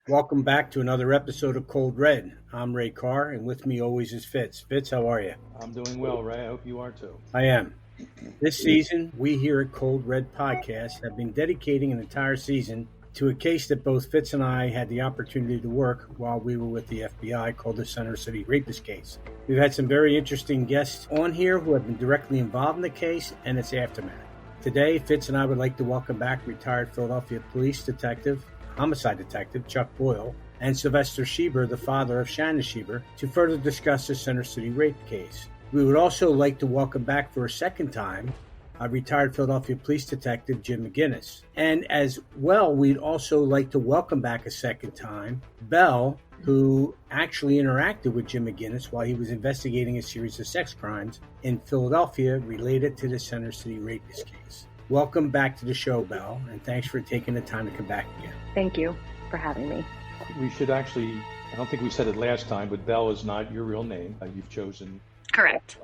Welcome back to another episode of Cold Red. I'm Ray Carr, and with me always is Fitz. Fitz, how are you? I'm doing well, Ray. I hope you are too. I am. This season, we here at Cold Red Podcast have been dedicating an entire season to a case that both Fitz and I had the opportunity to work while we were with the FBI called the Center City Rapist case. We've had some very interesting guests on here who have been directly involved in the case and its aftermath. Today, Fitz and I would like to welcome back retired Philadelphia police detective, homicide detective Chuck Boyle, and Sylvester Schieber, the father of Shannon Schieber, to further discuss the Center City rape case. We would also like to welcome back for a second time retired Philadelphia police detective Jim McGinnis. And as well, we'd also like to welcome back a second time Belle, who actually interacted with Jim McGinnis while he was investigating a series of sex crimes in Philadelphia related to the Center City rapist case. Welcome back to the show, Belle, and thanks for taking the time to come back again. Thank you for having me. We should actually, I don't think we said it last time, but Belle is not your real name. You've chosen. Correct.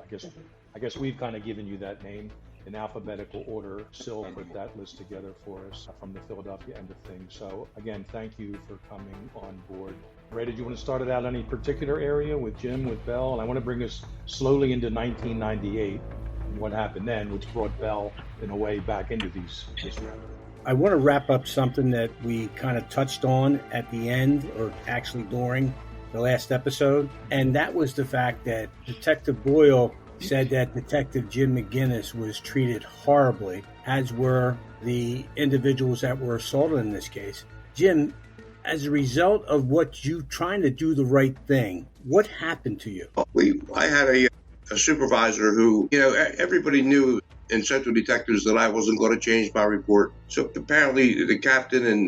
I guess we've kind of given you that name in alphabetical order. Sil put that list together for us from the Philadelphia end of things. So again, thank you for coming on board. Ray, did you want to start it out any particular area with Jim, with Belle? And I want to bring us slowly into 1998 and what happened then, which brought Belle in a way back into this round. I want to wrap up something that we kind of touched on at the end, or actually during the last episode, and that was the fact that Detective Boyle said that Detective Jim McGinnis was treated horribly, as were the individuals that were assaulted in this case. Jim, as a result of what you trying to do the right thing, what happened to you? I had a supervisor who, everybody knew in Central Detectives that I wasn't going to change my report. So apparently the captain and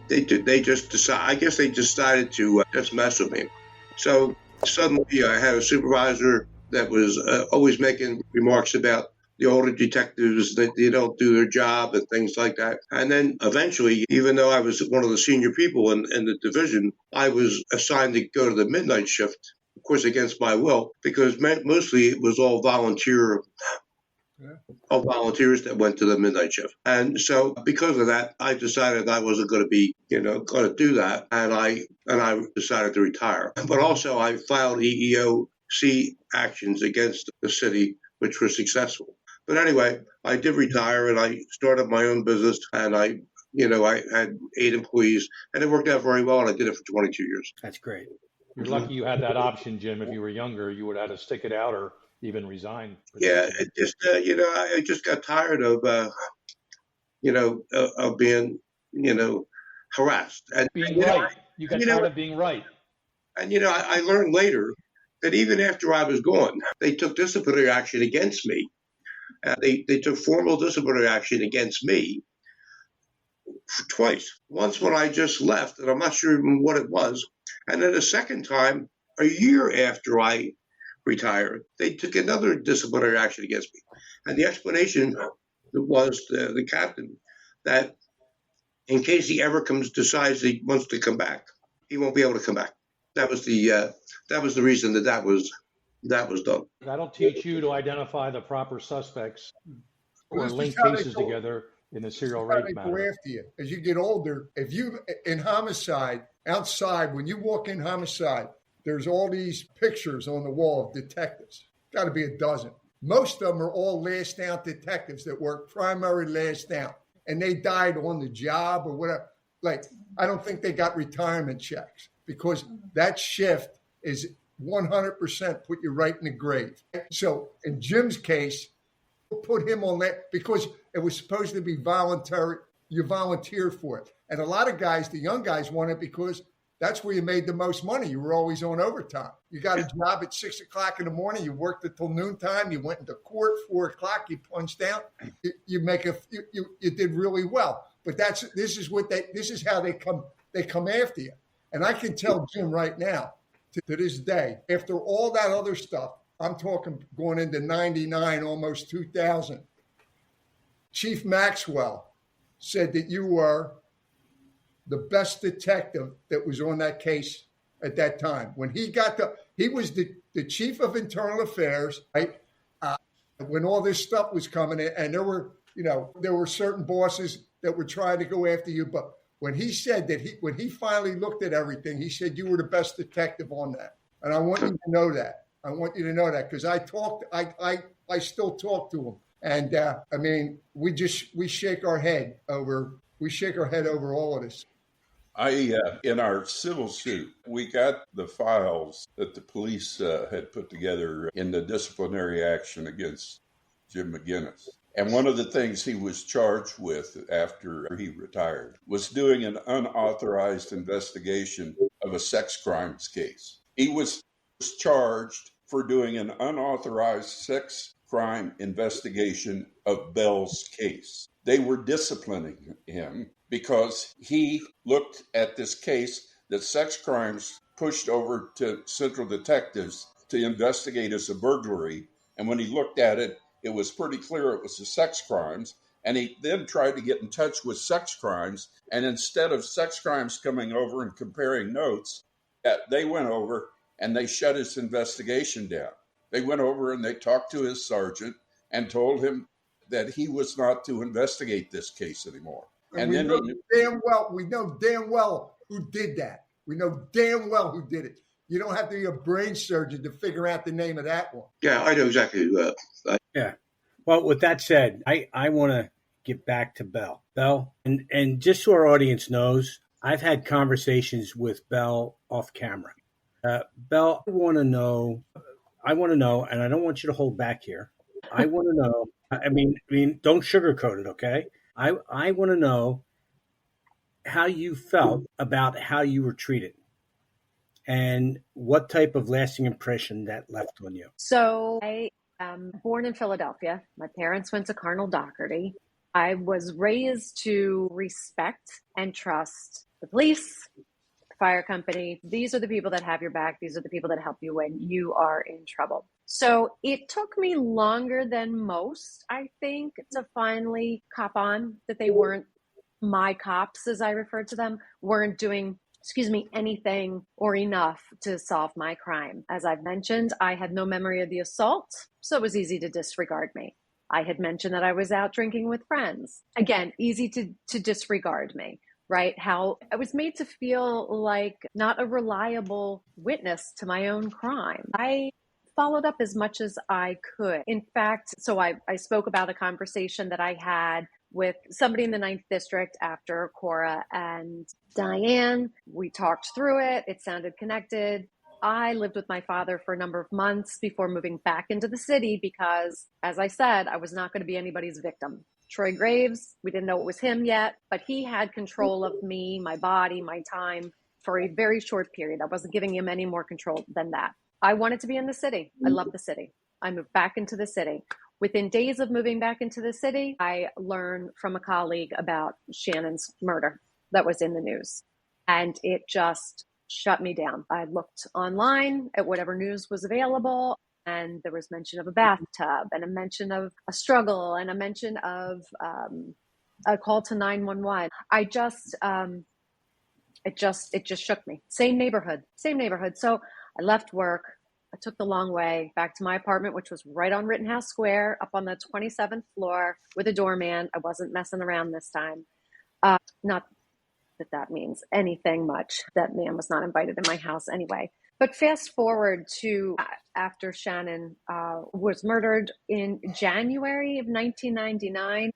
they just decided. I guess they decided to just mess with me. So suddenly I had a supervisor that was always making remarks about the older detectives, that they don't do their job and things like that. And then eventually, even though I was one of the senior people in the division, I was assigned to go to the midnight shift, of course, against my will, because mostly it was all volunteers that went to the midnight shift. And so because of that, I decided I wasn't going to be, going to do that. And I decided to retire. But also I filed EEOC actions against the city, which were successful. But anyway, I did retire and I started my own business, and I had 8 employees, and it worked out very well, and I did it for 22 years. That's great. You're lucky you had that option, Jim. If you were younger, you would have had to stick it out or even resign. Yeah, it just, I just got tired of being, harassed. And being right. You got tired of being right. And, I learned later that even after I was gone, they took disciplinary action against me. They took formal disciplinary action against me twice. Once when I just left, and I'm not sure even what it was. And then a second time, a year after I retired, they took another disciplinary action against me. And the explanation was the captain that in case he ever decides he wants to come back, he won't be able to come back. That was the reason that was done. That'll teach you to identify the proper suspects or link cases together in a serial rape matter. Go after you. As you get older, if you in homicide, outside, when you walk in homicide, there's all these pictures on the wall of detectives. Got to be a dozen. Most of them are all last down detectives that work primary last down, and they died on the job or whatever. Like, I don't think they got retirement checks, because that shift is 100% put you right in the grave. So in Jim's case, put him on that because it was supposed to be voluntary. You volunteer for it. And a lot of guys, the young guys, want it because that's where you made the most money. You were always on overtime. You got a job at 6 o'clock in the morning. You worked until noontime. You went into court 4 o'clock. You punched out. You did really well. But this is how they come after you. And I can tell Jim right now, to this day, after all that other stuff, I'm talking going into 99, almost 2000, Chief Maxwell said that you were the best detective that was on that case at that time. When he was the chief of internal affairs, right? When all this stuff was coming in, and there were certain bosses that were trying to go after you, but when he said that when he finally looked at everything, he said, you were the best detective on that. And I want you to know that. I want you to know that because I still talk to him. And I mean, we shake our head over all of this. In our civil suit, we got the files that the police had put together in the disciplinary action against Jim McGinnis. And one of the things he was charged with after he retired was doing an unauthorized investigation of a sex crimes case. He was charged for doing an unauthorized sex crime investigation of Belle's case. They were disciplining him because he looked at this case that sex crimes pushed over to Central Detectives to investigate as a burglary. And when he looked at it, it was pretty clear it was the sex crimes. And he then tried to get in touch with sex crimes. And instead of sex crimes coming over and comparing notes, they went over and they shut his investigation down. They went over and they talked to his sergeant and told him that he was not to investigate this case anymore. And we know damn well who did that. We know damn well who did it. You don't have to be a brain surgeon to figure out the name of that one. Yeah, I know exactly who that. Yeah. Well, with that said, I want to get back to Belle. Belle, and just so our audience knows, I've had conversations with Belle off camera. Belle, I want to know, and I don't want you to hold back here. I want to know, I mean, don't sugarcoat it, okay? I want to know how you felt about how you were treated and what type of lasting impression that left on you. So I am born in Philadelphia. My parents went to Cardinal Doherty. I was raised to respect and trust the police, the fire company. These are the people that have your back. These are the people that help you when you are in trouble. So it took me longer than most, I think, to finally cop on that they weren't my cops, as I refer to them, weren't doing anything or enough to solve my crime. As I've mentioned, I had no memory of the assault, so it was easy to disregard me. I had mentioned that I was out drinking with friends. Again, easy to disregard me, right? How I was made to feel like not a reliable witness to my own crime. I followed up as much as I could. In fact, so I spoke about a conversation that I had with somebody in the 9th District after Cora and Diane. We talked through it. It sounded connected. I lived with my father for a number of months before moving back into the city because, as I said, I was not going to be anybody's victim. Troy Graves, we didn't know it was him yet, but he had control of me, my body, my time for a very short period. I wasn't giving him any more control than that. I wanted to be in the city. I love the city. I moved back into the city. Within days of moving back into the city, I learned from a colleague about Shannon's murder that was in the news. And it just shut me down. I looked online at whatever news was available, and there was mention of a bathtub and a mention of a struggle and a mention of a call to 911. It just shook me. Same neighborhood. So I left work. I took the long way back to my apartment, which was right on Rittenhouse Square, up on the 27th floor with a doorman. I wasn't messing around this time. Not that means anything much. That man was not invited in my house anyway. But fast forward to after Shannon was murdered in January of 1999,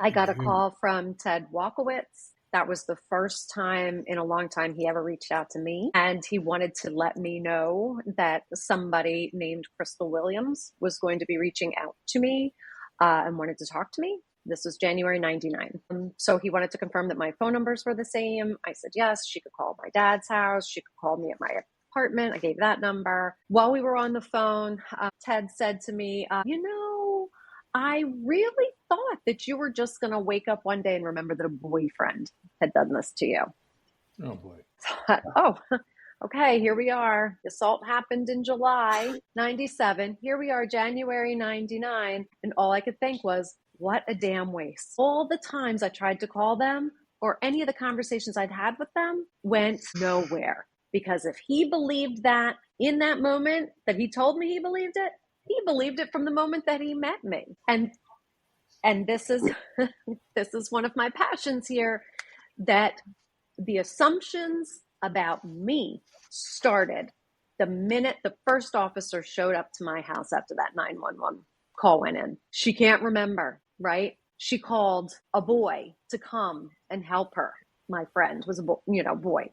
I got a call from Ted Walkowitz. That was the first time in a long time he ever reached out to me. And he wanted to let me know that somebody named Crystal Williams was going to be reaching out to me and wanted to talk to me. This was January 99. So he wanted to confirm that my phone numbers were the same. I said yes. She could call my dad's house. She could call me at my apartment. I gave that number. While we were on the phone, Ted said to me, I really thought that you were just going to wake up one day and remember that a boyfriend had done this to you. Oh, boy. Oh, okay, here we are. The assault happened in July 97. Here we are, January 99. And all I could think was, what a damn waste. All the times I tried to call them or any of the conversations I'd had with them went nowhere. Because if he believed that in that moment that he told me he believed it from the moment that he met me. And this is this is one of my passions here. that the assumptions about me started the minute the first officer showed up to my house after that 911 call went in. She can't remember, right? She called a boy to come and help her. My friend was a boy.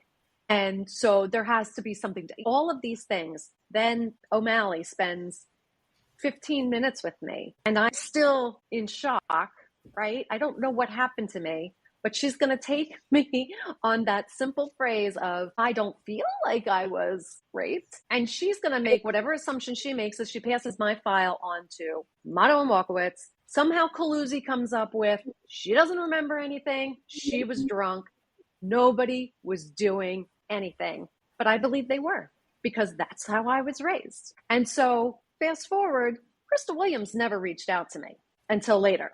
And so there has to be something to all of these things. Then O'Malley spends 15 minutes with me and I'm still in shock, right? I don't know what happened to me, but she's going to take me on that simple phrase of, I don't feel like I was raped. And she's going to make whatever assumption she makes as she passes my file on to Motto and Walkowitz. Somehow Calusi comes up with, she doesn't remember anything. She was drunk. Nobody was doing anything. But I believe they were, because that's how I was raised. And so fast forward, Crystal Williams never reached out to me until later.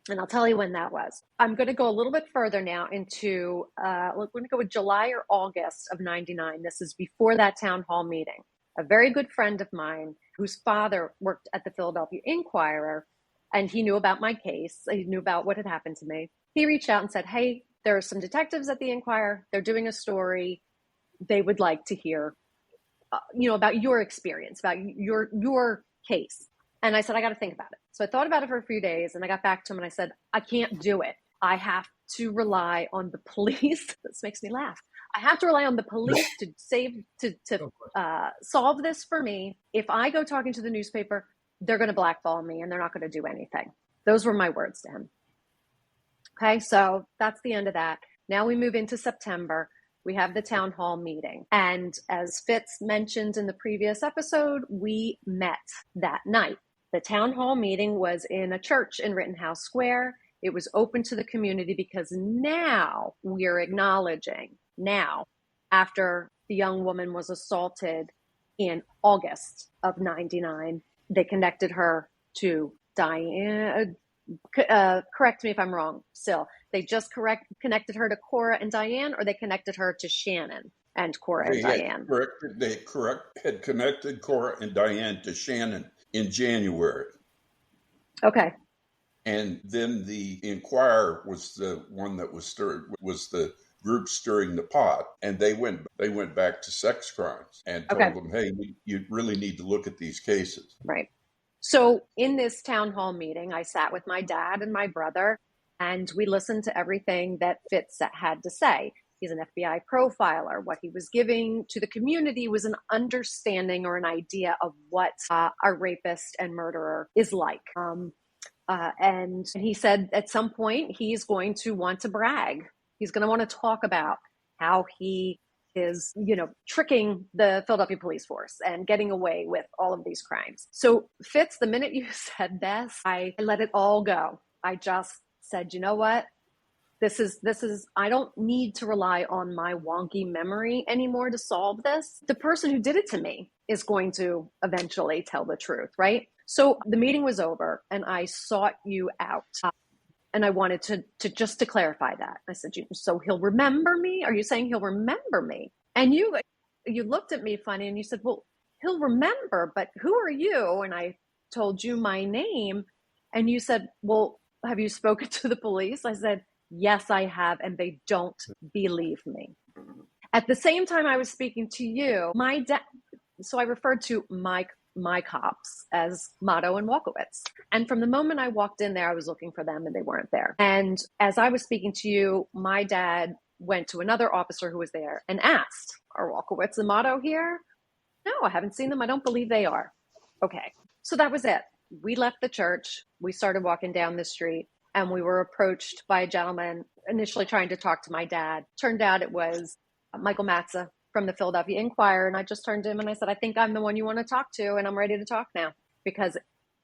And I'll tell you when that was. I'm going to go a little bit further now into, we're going to go with July or August of 99. This is before that town hall meeting. A very good friend of mine whose father worked at the Philadelphia Inquirer, and he knew about my case. He knew about what had happened to me. He reached out and said, hey, there are some detectives at the Inquirer. They're doing a story. They would like to hear, about your experience, about your case. And I said, I got to think about it. So I thought about it for a few days and I got back to him and I said, I can't do it. I have to rely on the police. This makes me laugh. I have to rely on the police to solve this for me. If I go talking to the newspaper, they're going to blackball me and they're not going to do anything. Those were my words to him. Okay, so that's the end of that. Now we move into September. We have the town hall meeting. And as Fitz mentioned in the previous episode, we met that night. The town hall meeting was in a church in Rittenhouse Square. It was open to the community because now we're acknowledging, after the young woman was assaulted in August of 99, they connected her to Diane. Correct me if I'm wrong, Sil. They just connected her to Cora and Diane, or they connected her to Shannon and Cora and Diane? They had connected Cora and Diane to Shannon in January. Okay. And then the Inquirer was the one that was the group stirring the pot, and they went back to sex crimes and told them, hey, you really need to look at these cases. Right. So in this town hall meeting, I sat with my dad and my brother, and we listened to everything that Fitz had to say. He's an FBI profiler. What he was giving to the community was an understanding or an idea of what a rapist and murderer is like. And he said at some point he's going to want to brag. He's going to want to talk about how he is, tricking the Philadelphia police force and getting away with all of these crimes. So Fitz, the minute you said this, I let it all go. I just said, you know what? This is, I don't need to rely on my wonky memory anymore to solve this. The person who did it to me is going to eventually tell the truth, right? So the meeting was over and I sought you out. And I wanted to clarify that. I said, so he'll remember me? Are you saying he'll remember me? And you looked at me funny and you said, well, he'll remember, but who are you? And I told you my name. And you said, well, have you spoken to the police? I said, yes, I have. And they don't believe me. At the same time I was speaking to you, my dad, so I referred to my cops as Motto and Walkowitz. And from the moment I walked in there, I was looking for them and they weren't there. And as I was speaking to you, my dad went to another officer who was there and asked, are Walkowitz and Motto here? No, I haven't seen them. I don't believe they are. Okay. So that was it. We left the church. We started walking down the street and we were approached by a gentleman initially trying to talk to my dad. Turned out it was Michael Matza from the Philadelphia Inquirer. And I just turned to him and I said, I think I'm the one you want to talk to. And I'm ready to talk now. Because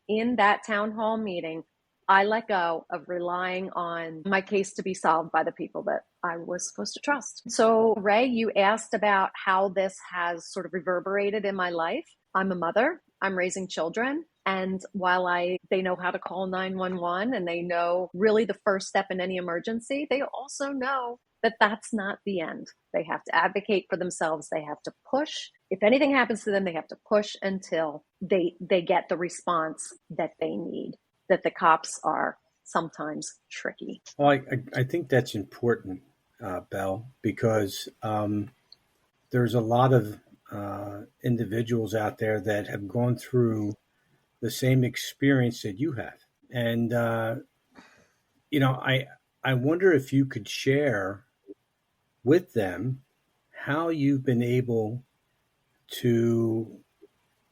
in that town hall meeting, I let go of relying on my case to be solved by the people that I was supposed to trust. So Ray, you asked about how this has sort of reverberated in my life. I'm a mother. I'm raising children. And while they know how to call 911 and they know really the first step in any emergency, they also know that that's not the end. They have to advocate for themselves. They have to push. If anything happens to them, they have to push until they get the response that they need, that the cops are sometimes tricky. Well, I think that's important, Belle, because there's a lot of individuals out there that have gone through the same experience that you have. And, I wonder if you could share with them how you've been able to,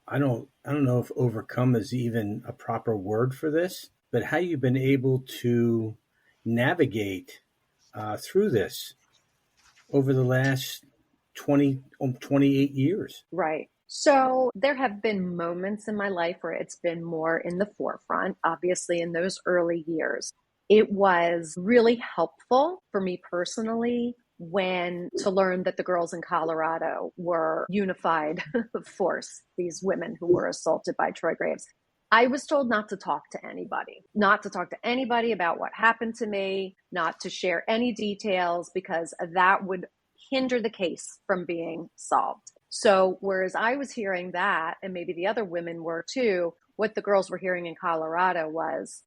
I don't know if overcome is even a proper word for this, but how you've been able to navigate through this over the last 28 years. Right. So there have been moments in my life where it's been more in the forefront. Obviously, in those early years, it was really helpful for me personally to learn that the girls in Colorado were unified force, these women who were assaulted by Troy Graves. I was told not to talk to anybody about what happened to me, not to share any details, because that would hinder the case from being solved. So whereas I was hearing that, and maybe the other women were too, what the girls were hearing in Colorado was,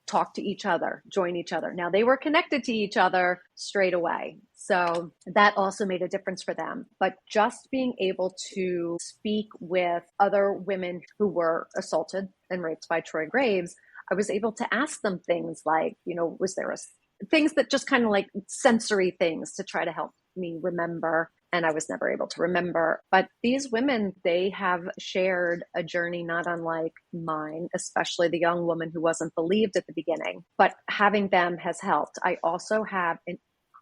talk to each other, join each other. Now they were connected to each other straight away. So that also made a difference for them. But just being able to speak with other women who were assaulted and raped by Troy Graves, I was able to ask them things like, was there things that just kind of like sensory things to try to help me remember. And I was never able to remember. But these women, they have shared a journey not unlike mine, especially the young woman who wasn't believed at the beginning. But having them has helped. I also have an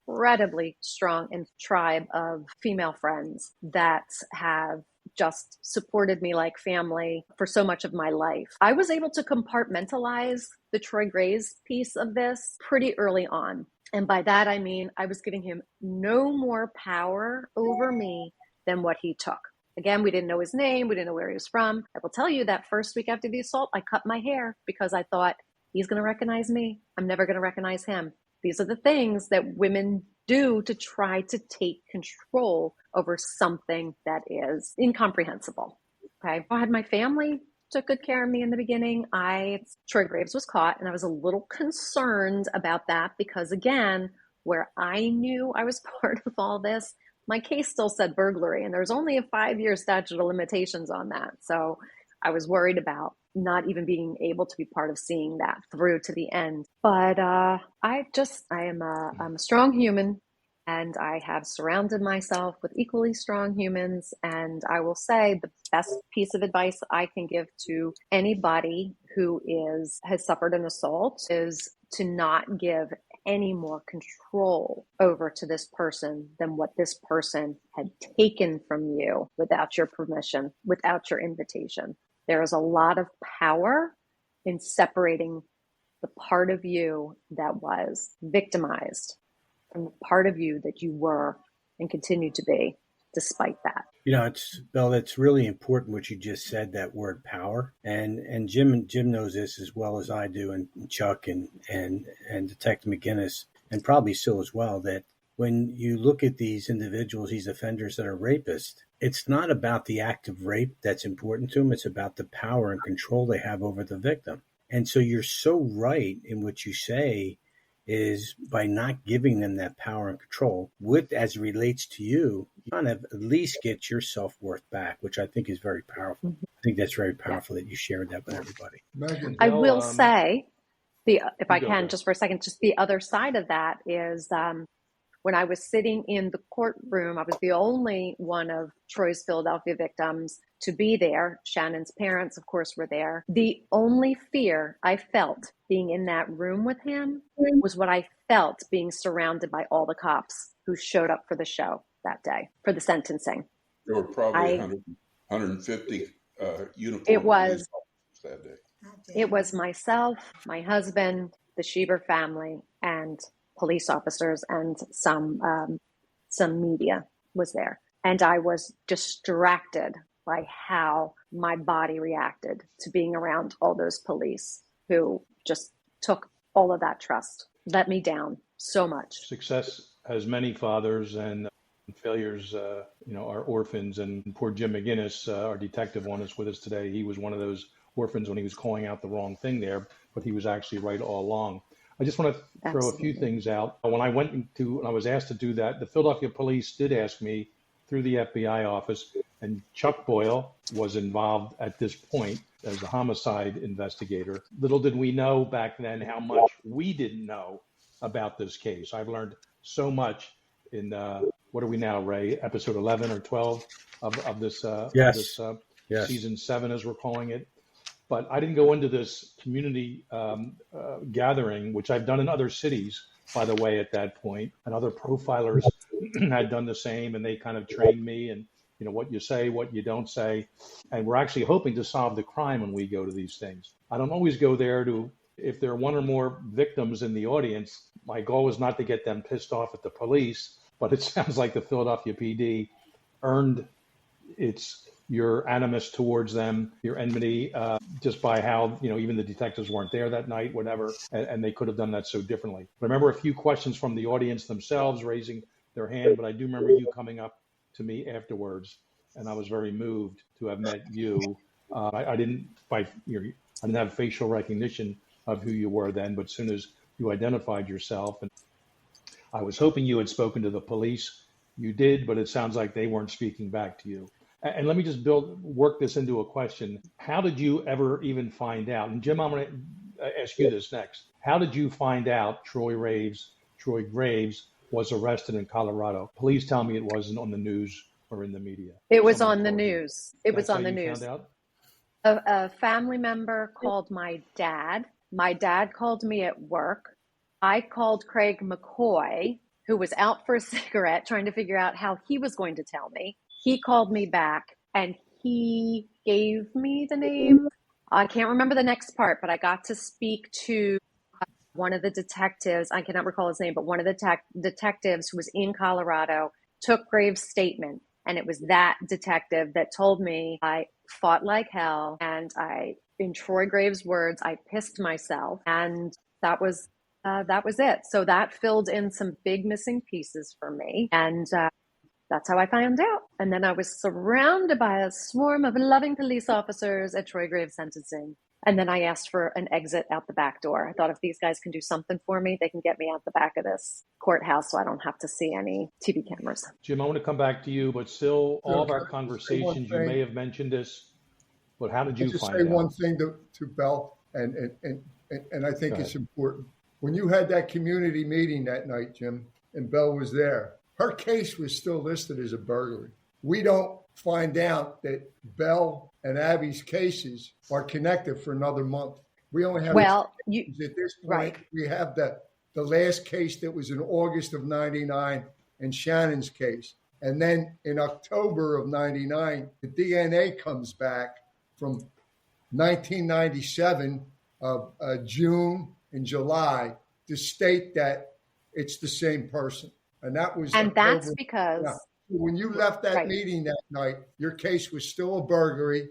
incredibly strong tribe of female friends that have just supported me like family for so much of my life. I was able to compartmentalize the Troy Graves piece of this pretty early on. And by that, I mean, I was giving him no more power over me than what he took. Again, we didn't know his name. We didn't know where he was from. I will tell you that first week after the assault, I cut my hair because I thought, he's going to recognize me. I'm never going to recognize him. These are the things that women do to try to take control over something that is incomprehensible. Okay. I had my family took good care of me in the beginning. Troy Graves was caught, and I was a little concerned about that because, again, where I knew I was part of all this, my case still said burglary, and there's only a 5-year statute of limitations on that. So I was worried about not even being able to be part of seeing that through to the end. But I'm a strong human. And I have surrounded myself with equally strong humans. And I will say the best piece of advice I can give to anybody who has suffered an assault is to not give any more control over to this person than what this person had taken from you without your permission, without your invitation. There is a lot of power in separating the part of you that was victimized from the part of you that you were and continue to be despite that. Belle, it's really important what you just said, that word power. And Jim knows this as well as I do, and Chuck and Detective McGinnis, and probably Sil as well, that when you look at these individuals, these offenders that are rapists, it's not about the act of rape that's important to them. It's about the power and control they have over the victim. And so you're so right in what you say, is by not giving them that power and control, as it relates to you, you kind of at least get your self-worth back, which I think is very powerful. I think that's very powerful that you shared that with everybody. Megan. I will say, if I can, just for a second, just the other side of that is when I was sitting in the courtroom, I was the only one of Troy's Philadelphia victims to be there. Shannon's parents, of course, were there. The only fear I felt being in that room with him was what I felt being surrounded by all the cops who showed up for the show that day, for the sentencing. There were probably 150 uniformed it was, that day. It was myself, my husband, the Schieber family, and police officers, and some media was there. And I was distracted by how my body reacted to being around all those police who just took all of that trust, let me down so much. Success has many fathers, and failures, are orphans. And poor Jim McGinnis, our detective one, is with us today. He was one of those orphans when he was calling out the wrong thing there, but he was actually right all along. I just want to throw a few things out. When I was asked to do that, the Philadelphia police did ask me through the FBI office, and Chuck Boyle was involved at this point as a homicide investigator. Little did we know back then how much we didn't know about this case. I've learned so much in, what are we now, Ray? Episode 11 or 12 of this, Yes. Season 7, as we're calling it. But I didn't go into this community gathering, which I've done in other cities, by the way, at that point. And other profilers had done the same, and they kind of trained me and, what you say, what you don't say. And we're actually hoping to solve the crime when we go to these things. I don't always go there if there are one or more victims in the audience, my goal is not to get them pissed off at the police, but it sounds like the Philadelphia PD earned your animus towards them, your enmity, just by how, even the detectives weren't there that night, whatever, and they could have done that so differently. But I remember a few questions from the audience themselves raising their hand, but I do remember you coming up to me afterwards, and I was very moved to have met you. I didn't have facial recognition of who you were then, but as soon as you identified yourself, and I was hoping you had spoken to the police. You did, but it sounds like they weren't speaking back to you. And let me just work this into a question. How did you ever even find out? And Jim, I'm going to ask you this next. How did you find out Troy Graves was arrested in Colorado? Please tell me it wasn't on the news or in the media. It was on the news. It was on the news. Found out? A family member called my dad. My dad called me at work. I called Craig McCoy, who was out for a cigarette, trying to figure out how he was going to tell me. He called me back and he gave me the name. I can't remember the next part, but I got to speak to one of the detectives. I cannot recall his name, but one of the detectives who was in Colorado took Graves' statement. And it was that detective that told me I fought like hell. And in Troy Graves' words, I pissed myself. And that was it. So that filled in some big missing pieces for me. And that's how I found out. And then I was surrounded by a swarm of loving police officers at Troy Graves' sentencing. And then I asked for an exit out the back door. I thought if these guys can do something for me, they can get me out the back of this courthouse so I don't have to see any TV cameras. Jim, I want to come back to you, but still, all of our conversations, you may have mentioned this, but how did you find out? Just say one thing to Belle, and I think it's important. When you had that community meeting that night, Jim, and Belle was there, her case was still listed as a burglary. We don't find out that Belle and Abby's cases are connected for another month. We only have at this point. Right. We have the last case that was in August of '99 and Shannon's case. And then in October of '99, the DNA comes back from 1997 of June and July to state that it's the same person. And that was that's because when you left that meeting that night, your case was still a burglary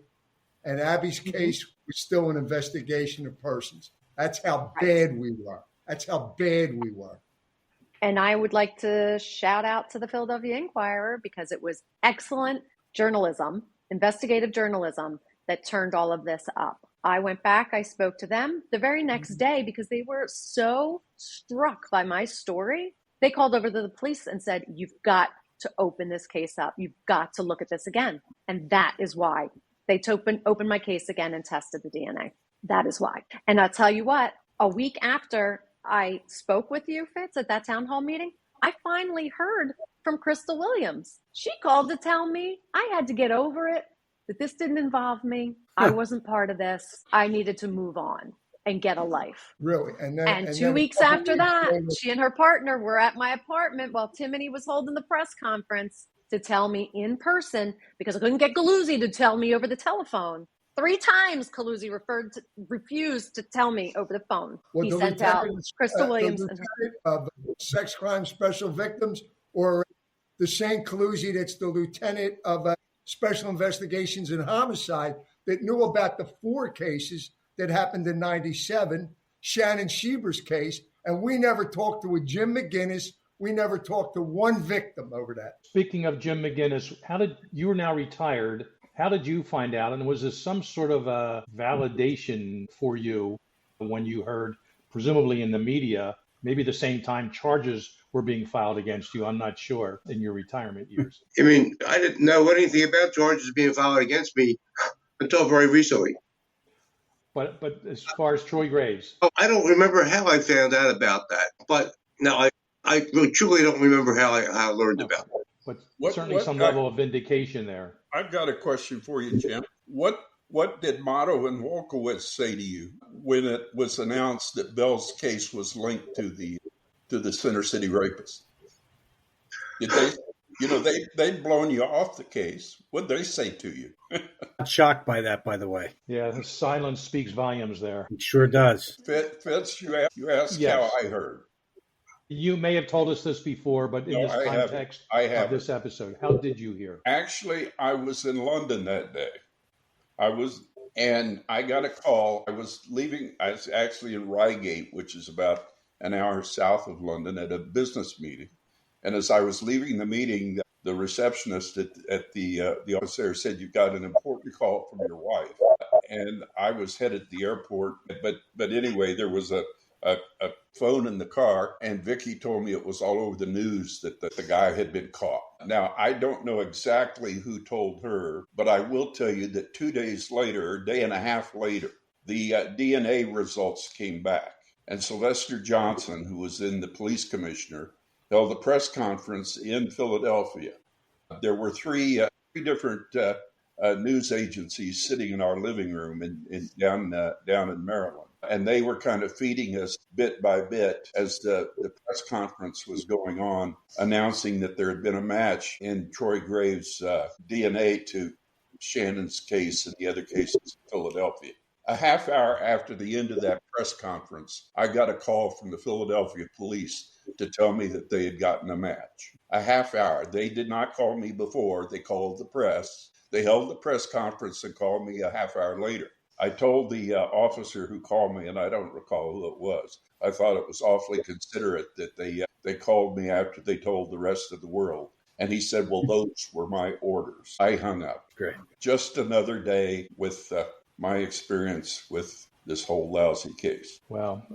and Abby's case was still an investigation of persons. That's how bad we were. That's how bad we were. And I would like to shout out to the Philadelphia Inquirer because it was excellent journalism, investigative journalism that turned all of this up. I went back, I spoke to them the very next day because they were so struck by my story. They called over to the police and said, you've got to open this case up. You've got to look at this again. And that is why they opened my case again and tested the DNA. That is why. And I'll tell you what, a week after I spoke with you, Fitz, at that town hall meeting, I finally heard from Crystal Williams. She called to tell me I had to get over it, that this didn't involve me. I wasn't part of this. I needed to move on and get a life. Really? And 2 weeks after that, she and her partner were at my apartment while Timothy was holding the press conference to tell me in person, because I couldn't get Galuzzi to tell me over the telephone. 3 times Galuzzi refused to tell me over the phone. Well, he sent out Crystal Williams. Of sex crime special victims, or the same Galuzzi that's the lieutenant of special investigations and homicide that knew about the 4 cases that happened in '97, Shannon Schieber's case, and we never talked to a Jim McGinnis. We never talked to one victim over that. Speaking of Jim McGinnis, you are now retired. How did you find out? And was this some sort of a validation for you when you heard, presumably in the media, maybe the same time charges were being filed against you? I'm not sure, in your retirement years. I mean, I didn't know anything about charges being filed against me until very recently. But as far as Troy Graves, Oh, I don't remember how I found out about that, but no, I really, truly don't remember how I learned about it. but certainly some level of vindication there. I've got a question for you, Jim. What did Motto and Wolkowitz say to you when it was announced that Belle's case was linked to the Center City rapist? Did they'd blown you off the case? What'd they say to you? Not shocked by that, by the way. Yeah, the silence speaks volumes there. It sure does. Fitz, you asked Yes. how I heard. You may have told us this before, but in this context of this episode, how did you hear? Actually, I was in London that day. And I got a call. I was actually in Reigate, which is about an hour south of London, at a business meeting. And as I was leaving the meeting, the receptionist at the office there said, "You've got an important call from your wife." And I was headed to the airport. But anyway, there was a phone in the car, and Vicky told me it was all over the news that the guy had been caught. Now, I don't know exactly who told her, but I will tell you that 2 days later, a day and a half later, the DNA results came back. And Sylvester Johnson, who was then the police commissioner, held a press conference in Philadelphia. There were three different news agencies sitting in our living room down in Maryland. And they were kind of feeding us bit by bit as the press conference was going on, announcing that there had been a match in Troy Graves' DNA to Shannon's case and the other cases in Philadelphia. A half hour after the end of that press conference, I got a call from the Philadelphia police to tell me that they had gotten a match. A half hour. They did not call me before. They called the press. They held the press conference and called me a half hour later. I told the officer who called me, and I don't recall who it was. I thought it was awfully considerate that they called me after they told the rest of the world. And he said, "Well, those were my orders." I hung up. Great. Just another day with my experience with this whole lousy case. Well,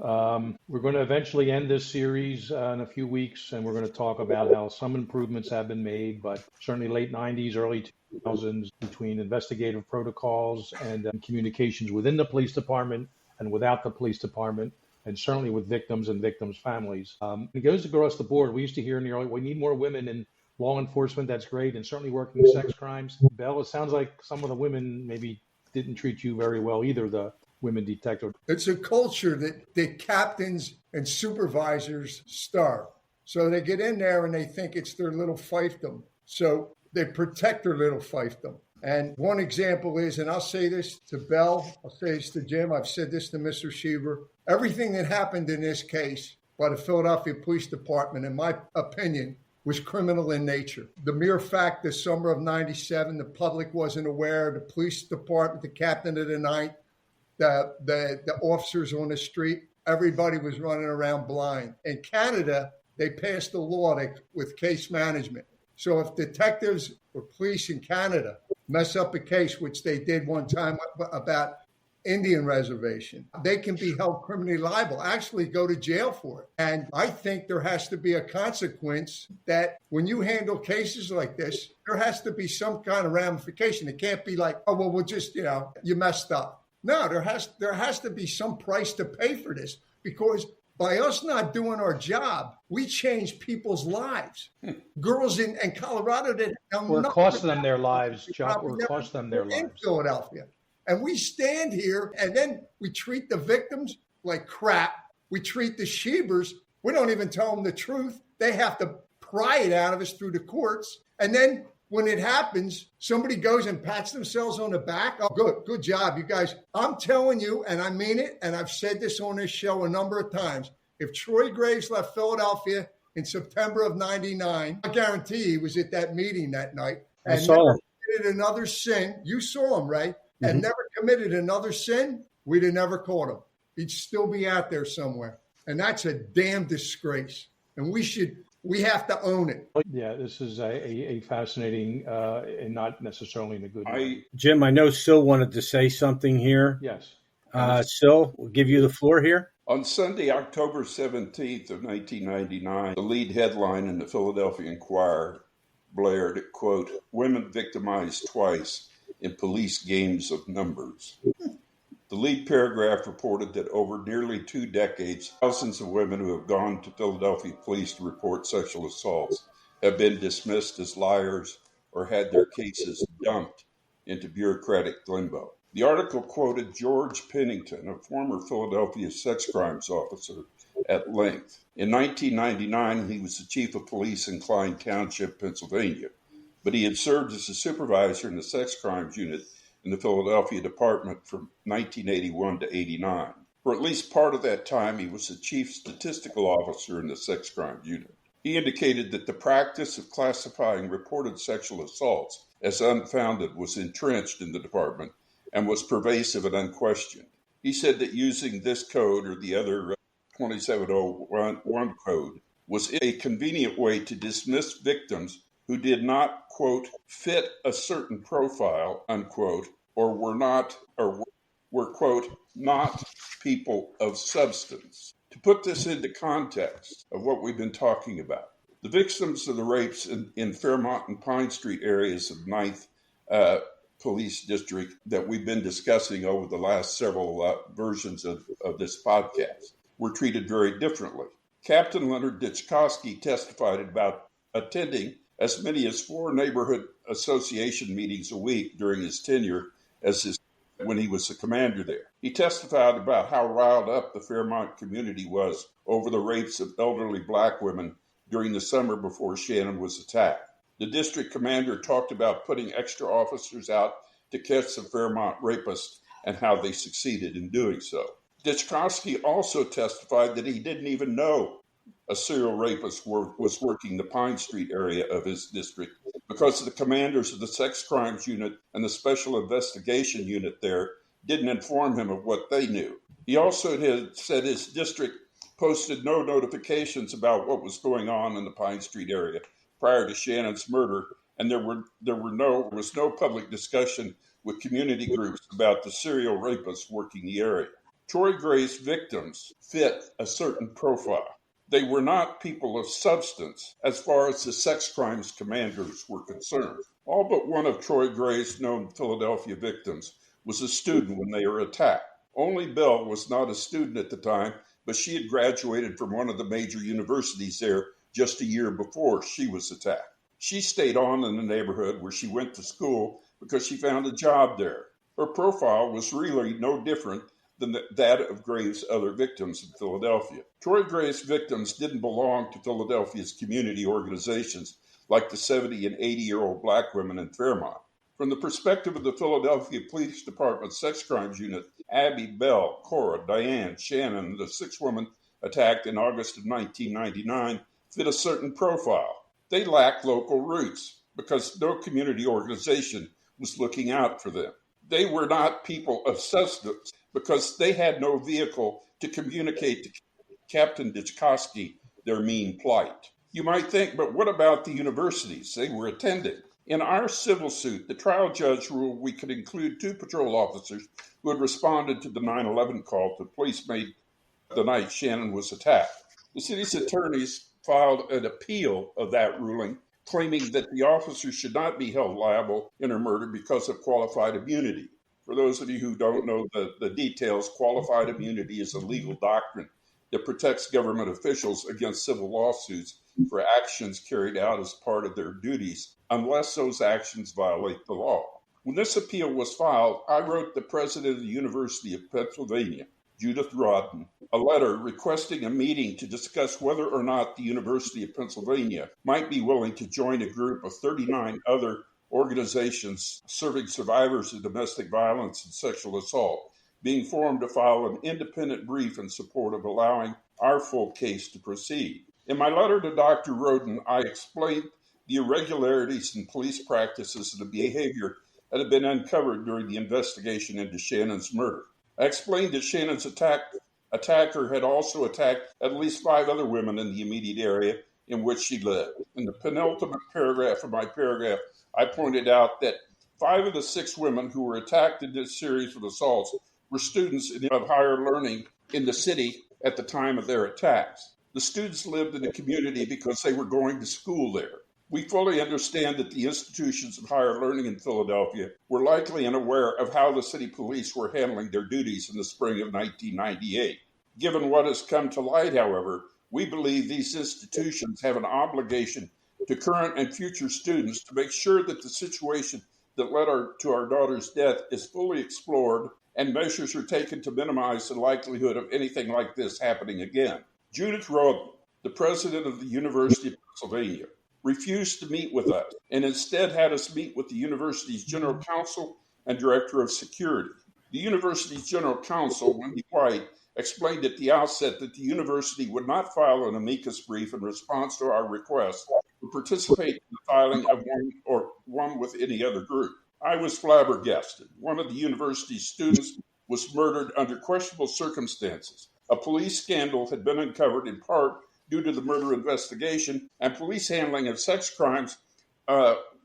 we're going to eventually end this series in a few weeks, and we're going to talk about how some improvements have been made, but certainly late 90s, early 2000s, between investigative protocols and communications within the police department and without the police department, and certainly with victims and victims' families. It goes across the board. We used to hear in the early, we need more women in law enforcement. That's great. And certainly working sex crimes. Belle, it sounds like some of the women maybe didn't treat you very well either, the women detective. It's a culture that captains and supervisors starve. So they get in there and they think it's their little fiefdom. So they protect their little fiefdom. And one example is, and I'll say this to Belle, I'll say this to Jim, I've said this to Mr. Schieber, everything that happened in this case by the Philadelphia Police Department, in my opinion, was criminal in nature. The mere fact the summer of 97, the public wasn't aware, the police department, the captain of the night, the officers on the street, everybody was running around blind. In Canada, they passed a law with case management. So if detectives or police in Canada mess up a case, which they did one time about Indian reservation, they can be held criminally liable, actually go to jail for it. And I think there has to be a consequence that when you handle cases like this, there has to be some kind of ramification. It can't be like, oh, well, we'll just, you messed up. No, there has to be some price to pay for this, because by us not doing our job, we change people's lives. Girls in Colorado that Or cost them their lives, Chuck, or cost them their lives. In Philadelphia. And we stand here and then we treat the victims like crap. We treat the Schiebers. We don't even tell them the truth. They have to pry it out of us through the courts. And then when it happens, somebody goes and pats themselves on the back. Oh, good job, you guys. I'm telling you, and I mean it, and I've said this on this show a number of times. If Troy Graves left Philadelphia in September of 99, I guarantee he was at that meeting that night. I saw him. Committed another sin. You saw him, right? And never committed another sin, we'd have never caught him. He'd still be out there somewhere. And that's a damn disgrace. And we should We have to own it. Yeah, this is a fascinating and not necessarily in a good way. Jim, I know Sil wanted to say something here. Yes. Sil, we'll give you the floor here. On Sunday, October 17th of 1999, the lead headline in the Philadelphia Inquirer blared, quote, "Women victimized twice in police games of numbers." The lead paragraph reported that over nearly 2 decades, thousands of women who have gone to Philadelphia police to report sexual assaults have been dismissed as liars or had their cases dumped into bureaucratic limbo. The article quoted George Pennington, a former Philadelphia sex crimes officer, at length. In 1999, he was the chief of police in Klein Township, Pennsylvania, but he had served as a supervisor in the sex crimes unit in the Philadelphia department from 1981 to 89. For at least part of that time, he was the chief statistical officer in the sex crimes unit. He indicated that the practice of classifying reported sexual assaults as unfounded was entrenched in the department and was pervasive and unquestioned. He said that using this code or the other 2701 code was a convenient way to dismiss victims who did not, quote, fit a certain profile, unquote, or were, quote, not people of substance. To put this into context of what we've been talking about, the victims of the rapes in Fairmont and Pine Street areas of 9th Police District that we've been discussing over the last several versions of this podcast were treated very differently. Captain Leonard Ditchkowski testified about attending as many as 4 neighborhood association meetings a week during his tenure when he was the commander there. He testified about how riled up the Fairmont community was over the rapes of elderly black women during the summer before Shannon was attacked. The district commander talked about putting extra officers out to catch the Fairmont rapists and how they succeeded in doing so. Ditchkowski also testified that he didn't even know a serial rapist was working the Pine Street area of his district because the commanders of the sex crimes unit and the special investigation unit there didn't inform him of what they knew. He also had said his district posted no notifications about what was going on in the Pine Street area prior to Shannon's murder, and there was no public discussion with community groups about the serial rapists working the area. Troy Gray's victims fit a certain profile. They were not people of substance as far as the sex crimes commanders were concerned. All but one of Troy Gray's known Philadelphia victims was a student when they were attacked. Only Belle was not a student at the time, but she had graduated from one of the major universities there just a year before she was attacked. She stayed on in the neighborhood where she went to school because she found a job there. Her profile was really no different than that of Gray's other victims in Philadelphia. Troy Gray's victims didn't belong to Philadelphia's community organizations like the 70 and 80-year-old black women in Fairmont. From the perspective of the Philadelphia Police Department Sex Crimes Unit, Abby, Belle, Cora, Diane, Shannon, the 6 women attacked in August of 1999, fit a certain profile. They lacked local roots because no community organization was looking out for them. They were not people of substance because they had no vehicle to communicate to Captain Ditchkowski their mean plight. You might think, but what about the universities they were attending? In our civil suit, the trial judge ruled we could include 2 patrol officers who had responded to the 9/11 call the police made the night Shannon was attacked. The city's attorneys filed an appeal of that ruling, claiming that the officers should not be held liable in a murder because of qualified immunity. For those of you who don't know the details, qualified immunity is a legal doctrine that protects government officials against civil lawsuits for actions carried out as part of their duties, unless those actions violate the law. When this appeal was filed, I wrote the president of the University of Pennsylvania, Judith Rodden, a letter requesting a meeting to discuss whether or not the University of Pennsylvania might be willing to join a group of 39 other organizations serving survivors of domestic violence and sexual assault, being formed to file an independent brief in support of allowing our full case to proceed. In my letter to Dr. Rodden, I explained the irregularities in police practices and the behavior that had been uncovered during the investigation into Shannon's murder. I explained that Shannon's attacker had also attacked at least 5 other women in the immediate area in which she lived. In the penultimate paragraph of my paragraph, I pointed out that 5 of the 6 women who were attacked in this series of assaults were students of higher learning in the city at the time of their attacks. The students lived in the community because they were going to school there. We fully understand that the institutions of higher learning in Philadelphia were likely unaware of how the city police were handling their duties in the spring of 1998. Given what has come to light, however, we believe these institutions have an obligation to current and future students to make sure that the situation that led to our daughter's death is fully explored and measures are taken to minimize the likelihood of anything like this happening again. Judith Roden, the president of the University of Pennsylvania, refused to meet with us and instead had us meet with the university's general counsel and director of security. The university's general counsel, Wendy White, explained at the outset that the university would not file an amicus brief in response to our request to participate in the filing of one with any other group. I was flabbergasted. One of the university's students was murdered under questionable circumstances. A police scandal had been uncovered in part due to the murder investigation, and police handling of sex crimes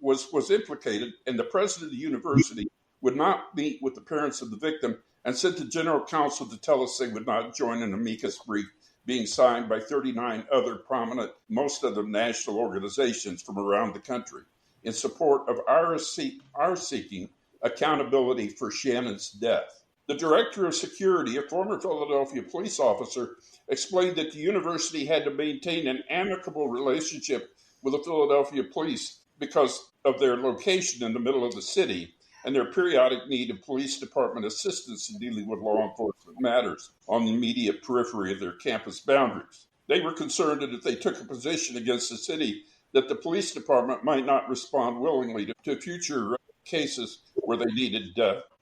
was implicated, and the president of the university would not meet with the parents of the victim and sent the general counsel to tell us they would not join an amicus brief being signed by 39 other prominent, most of them national organizations from around the country in support of our seeking accountability for Shannon's death. The director of security, a former Philadelphia police officer, explained that the university had to maintain an amicable relationship with the Philadelphia police because of their location in the middle of the city and their periodic need of police department assistance in dealing with law enforcement matters on the immediate periphery of their campus boundaries. They were concerned that if they took a position against the city, that the police department might not respond willingly to future cases where they needed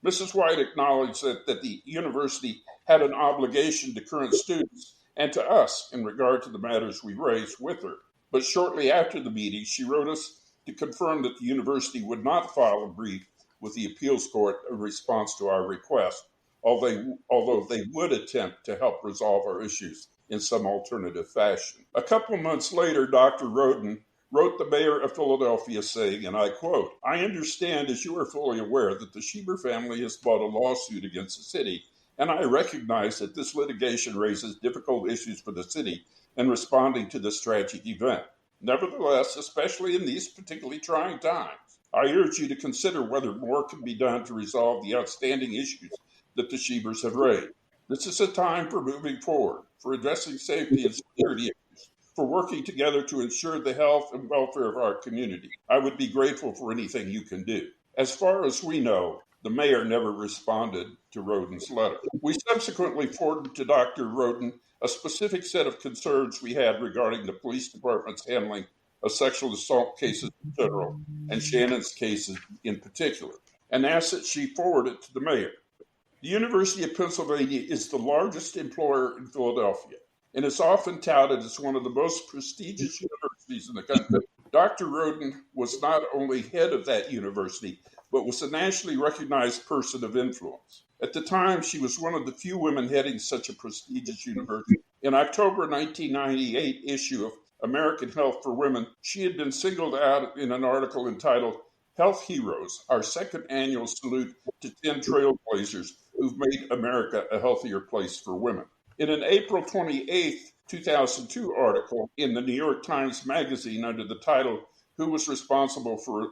Mrs. White acknowledged that the university had an obligation to current students and to us in regard to the matters we raised with her. But shortly after the meeting, she wrote us to confirm that the university would not file a brief with the appeals court in response to our request, although they would attempt to help resolve our issues in some alternative fashion. A couple of months later, Dr. Roden wrote the mayor of Philadelphia saying, and I quote, "I understand, as you are fully aware, that the Schieber family has brought a lawsuit against the city, and I recognize that this litigation raises difficult issues for the city in responding to this tragic event. Nevertheless, especially in these particularly trying times, I urge you to consider whether more can be done to resolve the outstanding issues that the Schiebers have raised. This is a time for moving forward, for addressing safety and security issues, for working together to ensure the health and welfare of our community. I would be grateful for anything you can do." As far as we know, the mayor never responded to Roden's letter. We subsequently forwarded to Dr. Roden a specific set of concerns we had regarding the police department's handling of sexual assault cases in general and Shannon's cases in particular, and asked that she forward it to the mayor. The University of Pennsylvania is the largest employer in Philadelphia and is often touted as one of the most prestigious universities in the country. Dr. Roden was not only head of that university, but was a nationally recognized person of influence. At the time, she was one of the few women heading such a prestigious university. In October 1998 issue of American Health for Women, she had been singled out in an article entitled "Health Heroes, Our Second Annual Salute to 10 Trailblazers Who've Made America a Healthier Place for Women." In an April 28, 2002 article in the New York Times Magazine under the title "Who Was Responsible for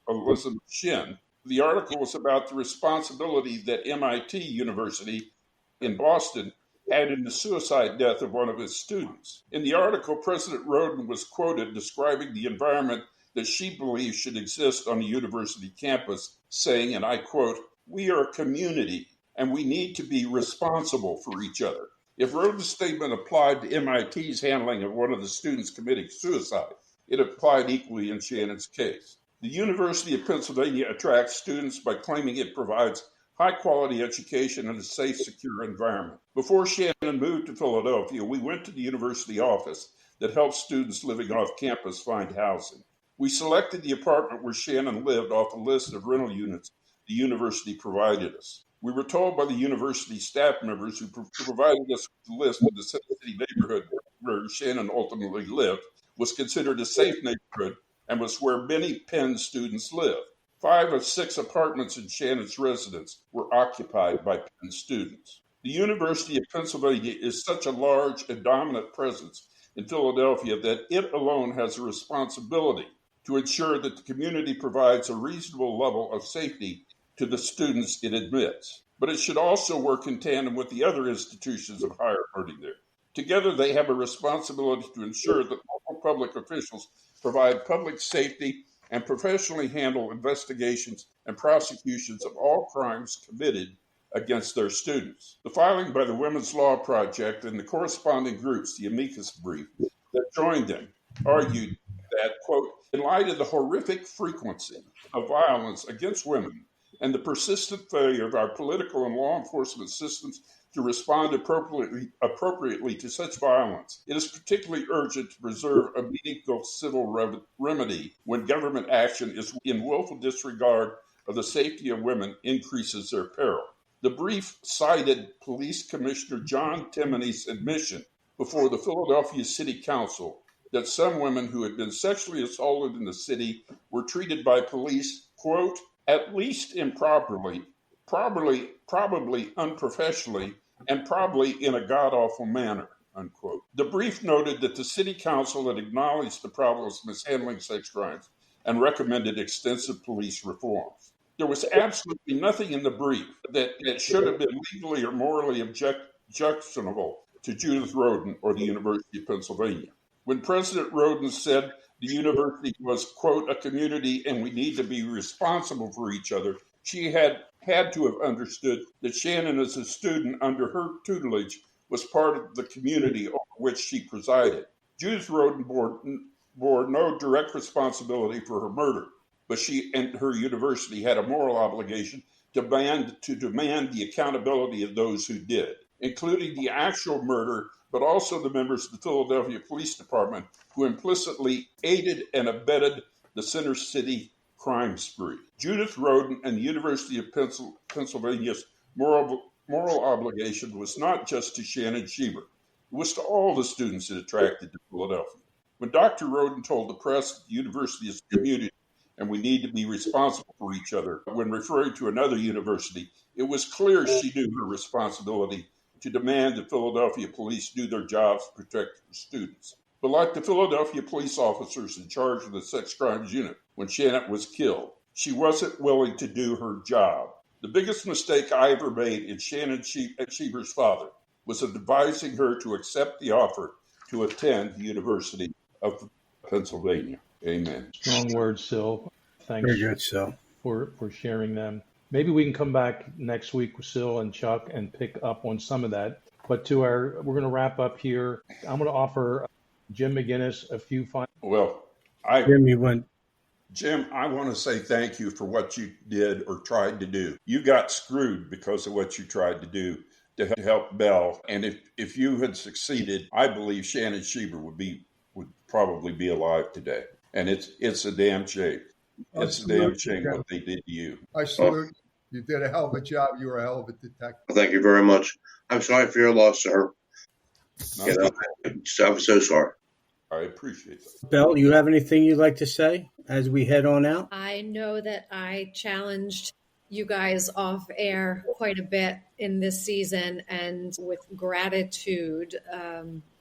Elizabeth Shin?" the article was about the responsibility that MIT University in Boston had in the suicide death of one of its students. In the article, President Roden was quoted describing the environment that she believes should exist on a university campus, saying, and I quote, "We are a community and we need to be responsible for each other." If Roden's statement applied to MIT's handling of one of the students committing suicide, it applied equally in Shannon's case. The University of Pennsylvania attracts students by claiming it provides high-quality education and a safe, secure environment. Before Shannon moved to Philadelphia, we went to the university office that helps students living off campus find housing. We selected the apartment where Shannon lived off a list of rental units the university provided us. We were told by the university staff members who provided us with the list of the city neighborhood where Shannon ultimately lived was considered a safe neighborhood and was where many Penn students lived. 5 of 6 apartments in Shannon's residence were occupied by Penn students. The University of Pennsylvania is such a large and dominant presence in Philadelphia that it alone has a responsibility to ensure that the community provides a reasonable level of safety to the students it admits. But it should also work in tandem with the other institutions of higher learning there. Together, they have a responsibility to ensure that local public officials provide public safety and professionally handle investigations and prosecutions of all crimes committed against their students. The filing by the Women's Law Project and the corresponding groups, the amicus brief, that joined them, argued that, quote, in light of the horrific frequency of violence against women and the persistent failure of our political and law enforcement systems to respond appropriately to such violence, it is particularly urgent to preserve a meaningful civil remedy when government action is in willful disregard of the safety of women increases their peril. The brief cited Police Commissioner John Timoney's admission before the Philadelphia City Council that some women who had been sexually assaulted in the city were treated by police, quote, at least improperly, probably unprofessionally, and probably in a god-awful manner, unquote. The brief noted that the city council had acknowledged the problems of mishandling sex crimes and recommended extensive police reforms. There was absolutely nothing in the brief that should have been legally or morally objectionable to Judith Rodin or the University of Pennsylvania. When President Rodin said the university was, quote, a community and we need to be responsible for each other, she had to have understood that Shannon, as a student under her tutelage, was part of the community over which she presided. Judith Rodin bore no direct responsibility for her murder, but she and her university had a moral obligation to demand the accountability of those who did, including the actual murder, but also the members of the Philadelphia Police Department who implicitly aided and abetted the Center City crime spree. Judith Rodin and the University of Pennsylvania's moral obligation was not just to Shannon Schieber. It was to all the students it attracted to Philadelphia. When Dr. Rodin told the press that the university is a community and we need to be responsible for each other, when referring to another university, it was clear she knew her responsibility to demand that Philadelphia police do their jobs to protect their students. But like the Philadelphia police officers in charge of the sex crimes unit when Shannon was killed, she wasn't willing to do her job. The biggest mistake I ever made in Shannon Schieber's father was advising her to accept the offer to attend the University of Pennsylvania. Amen. Strong words, Sil. Thanks Very good, Sil. for sharing them. Maybe we can come back next week with Sil and Chuck and pick up on some of that. But we're going to wrap up here. I'm going to offer Jim McGinnis a few final. Well, Jim, I want to say thank you for what you did or tried to do. You got screwed because of what you tried to do to help Belle. And if you had succeeded, I believe Shannon Schieber would probably be alive today. And it's a damn shame. It's a damn shame what they did to you. I salute you. You did a hell of a job. You were a hell of a detective. Thank you very much. I'm sorry for your loss, sir. I'm so sorry. I appreciate that. Belle, you have anything you'd like to say as we head on out? I know that I challenged you guys off air quite a bit in this season, and with gratitude,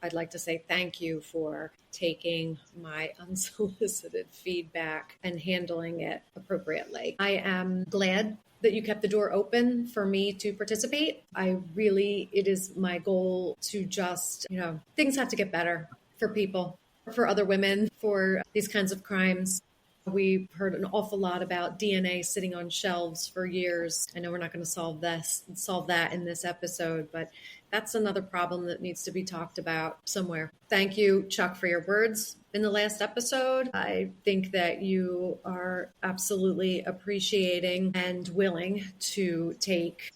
I'd like to say thank you for taking my unsolicited feedback and handling it appropriately. I am glad that you kept the door open for me to participate. It is my goal to just, things have to get better for people, for other women, for these kinds of crimes. We've heard an awful lot about DNA sitting on shelves for years. I know we're not going to solve that in this episode, but that's another problem that needs to be talked about somewhere. Thank you, Chuck, for your words in the last episode. I think that you are absolutely appreciating and willing to take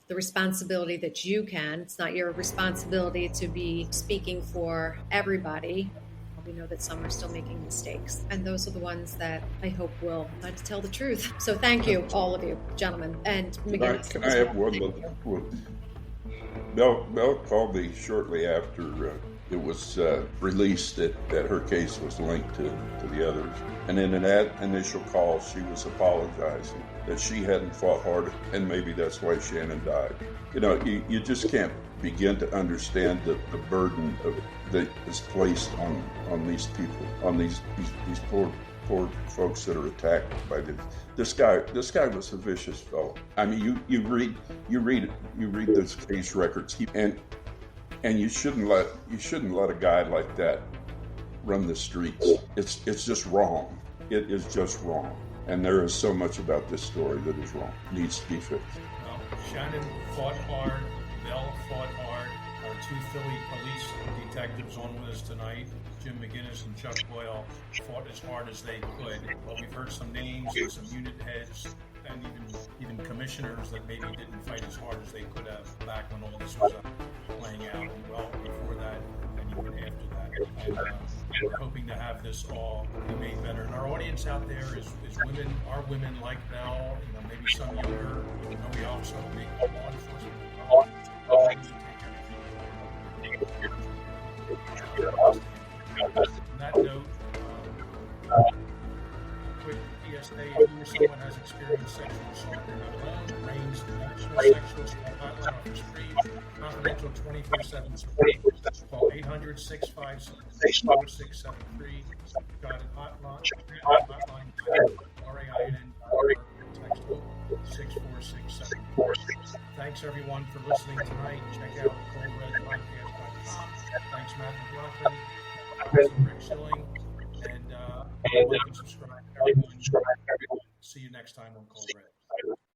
the responsibility that you can. It's not your responsibility to be speaking for everybody. We know that some are still making mistakes, and those are the ones that I hope will tell the truth. So thank you, all of you, gentlemen. And can I have one? Belle called me shortly after it was released that her case was linked to the others. And in that initial call, she was apologizing that she hadn't fought harder, and maybe that's why Shannon died. You know, you just can't begin to understand the burden that is placed on these people, on these poor folks that are attacked by this guy. This guy was a vicious fellow. I mean, you read those case records, and you shouldn't let a guy like that run the streets. It's just wrong. It is just wrong. And there is so much about this story that is wrong. Needs to be fixed. Well, Shannon fought hard. Belle fought hard. Our two Philly police detectives on with us tonight, Jim McGinnis and Chuck Boyle, fought as hard as they could. Well, we've heard some names and some unit heads and even commissioners that maybe didn't fight as hard as they could have back when all this was playing out, and well before that and even after that. And we're hoping to have this all be made better. And our audience out there is women, are women like Belle, maybe some younger. We also make law enforcement. On that note, quick PSA, if you or someone has experienced sexual assault, you're not alone. RAIN's National Sexual Assault Hotline offers free, confidential 24/7 support. Call 800-657-4673. Guided hotline, RAIN, text 64674. Thanks everyone for listening tonight. Check out coldredpodcast.com. Thanks Matt McLaughlin, Rick Schilling, and like and subscribe everyone. See you next time on Cold Red.